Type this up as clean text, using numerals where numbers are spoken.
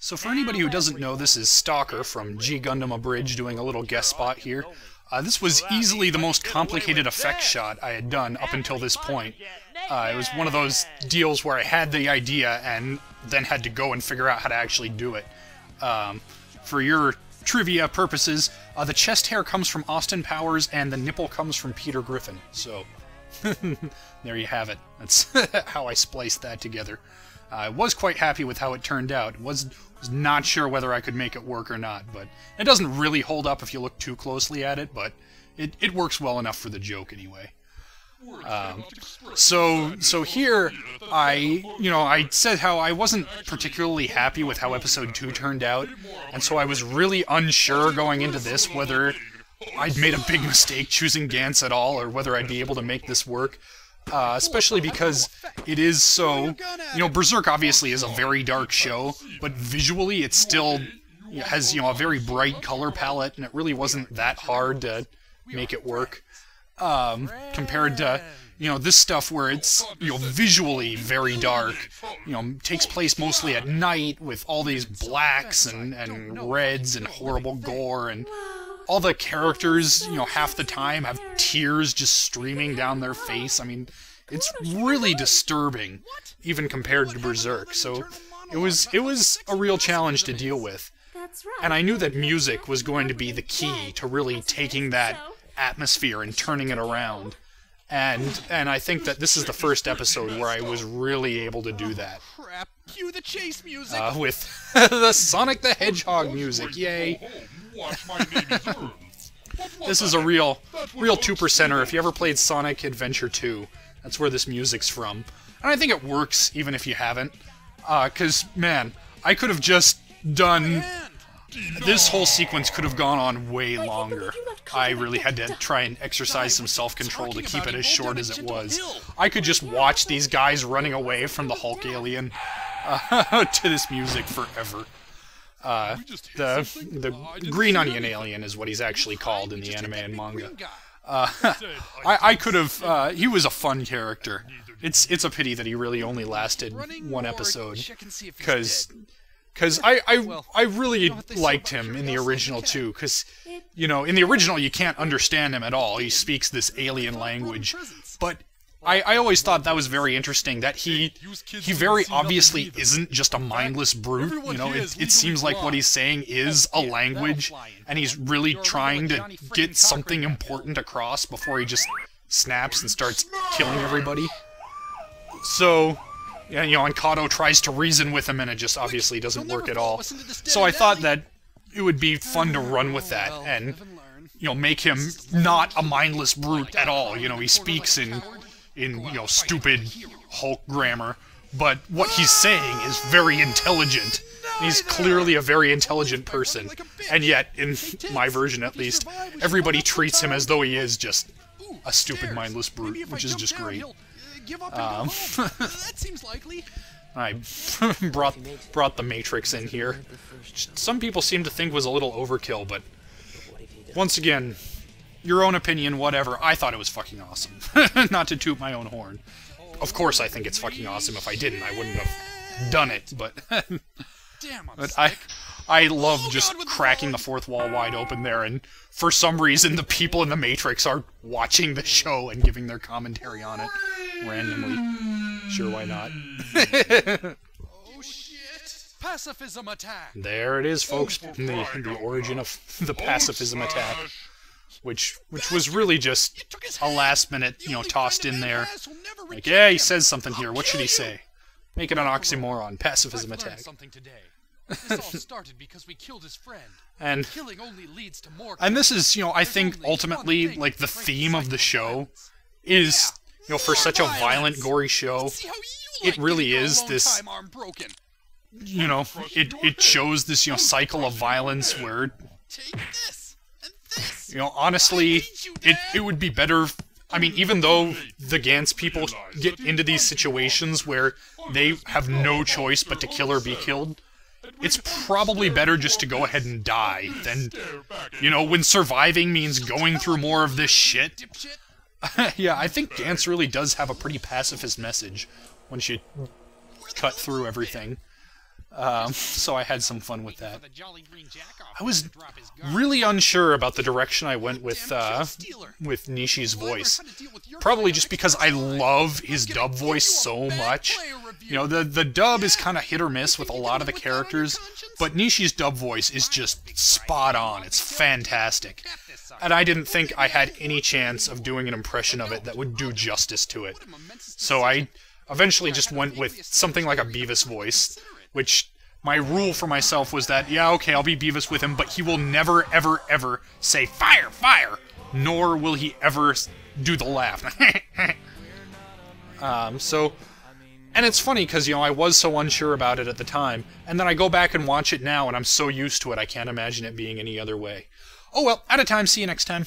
So for anybody who doesn't know, this is Stalker from G Gundam Abridged doing a little guest spot here. This was easily the most complicated effect shot I had done up until this point. It was one of those deals where I had the idea and then had to go and figure out how to actually do it. For your trivia purposes, the chest hair comes from Austin Powers and the nipple comes from Peter Griffin. So, there you have it. That's how I spliced that together. I was quite happy with how it turned out. Was not sure whether I could make it work or not, but it doesn't really hold up if you look too closely at it, but it works well enough for the joke anyway. So here, I said how I wasn't particularly happy with how Episode 2 turned out, and so I was really unsure going into this whether I'd made a big mistake choosing Gantz at all, or whether I'd be able to make this work. Especially because it is so... Berserk obviously is a very dark show, but visually it still has, a very bright color palette, and it really wasn't that hard to make it work. Compared to, this stuff where it's, visually very dark, takes place mostly at night with all these blacks and reds and horrible gore, and all the characters, half the time have tears just streaming down their face. I mean, it's really disturbing, even compared to Berserk, so it was a real challenge to deal with. And I knew that music was going to be the key to really taking that atmosphere and turning it around. And I think that this is the first episode where I was really able to do that. Cue the chase music. With the Sonic the Hedgehog music, yay! This is a real 2%er. If you ever played Sonic Adventure 2, that's where this music's from. And I think it works, even if you haven't. 'Cause, man, I could have just done... This whole sequence could have gone on way longer. I really had to try and exercise some self-control to keep it as short as it was. I could just watch these guys running away from the Hulk alien to this music forever. The Green Onion alien is what he's actually called in the anime and manga. I could have... he was a fun character. It's a pity that he really only lasted one episode, because I really liked him in the original too, because, in the original you can't understand him at all. He speaks this alien language, but I always thought that was very interesting, that he very obviously isn't just a mindless brute, it seems like what he's saying is a language, and he's really trying to get something important across before he just snaps and starts killing everybody. So... and Kato tries to reason with him, and it just obviously doesn't work at all. So I thought that it would be fun to run with that, and, make him not a mindless brute at all. He speaks in stupid Hulk grammar, but what he's saying is very intelligent. He's clearly a very intelligent person, and yet, in my version at least, everybody treats him as though he is just a stupid mindless brute, which is just great. That seems likely. I brought the Matrix in here. Some people seem to think was a little overkill, but once again, your own opinion, whatever. I thought it was fucking awesome. Not to toot my own horn. Of course I think it's fucking awesome. If I didn't, I wouldn't have done it, but... but I love just cracking the fourth wall wide open there, and for some reason the people in the Matrix are watching the show and giving their commentary on it randomly. Sure, why not? Oh shit! Pacifism attack! There it is, folks. The origin of the pacifism attack. Which was really just a last minute, tossed in there. Like, yeah, he says something here. What should he say? Make it an oxymoron. Pacifism attack. This all started because we killed his friend. And killing only leads to more. And this is, I think ultimately, like, the theme of the show is, for such a violent, gory show, it really is this, it shows this, cycle of violence where, honestly, it would be better. I mean, even though the Gantz people get into these situations where they have no choice but to kill or be killed, it's probably better just to go ahead and die than, when surviving means going through more of this shit. Yeah, I think Gantz really does have a pretty pacifist message once you cut through everything. So I had some fun with that. I was really unsure about the direction I went with Nishi's voice. Probably just because I love his dub voice so much. You know, the dub is kind of hit or miss with a lot of the characters, but Nishi's dub voice is just spot on. It's fantastic. And I didn't think I had any chance of doing an impression of it that would do justice to it. So I eventually just went with something like a Beavis voice, which my rule for myself was that, yeah, okay, I'll be Beavis with him, but he will never, ever, ever say, fire, fire, nor will he ever do the laugh. And it's funny, because, you know, I was so unsure about it at the time, and then I go back and watch it now, and I'm so used to it, I can't imagine it being any other way. Oh well, out of time, see you next time.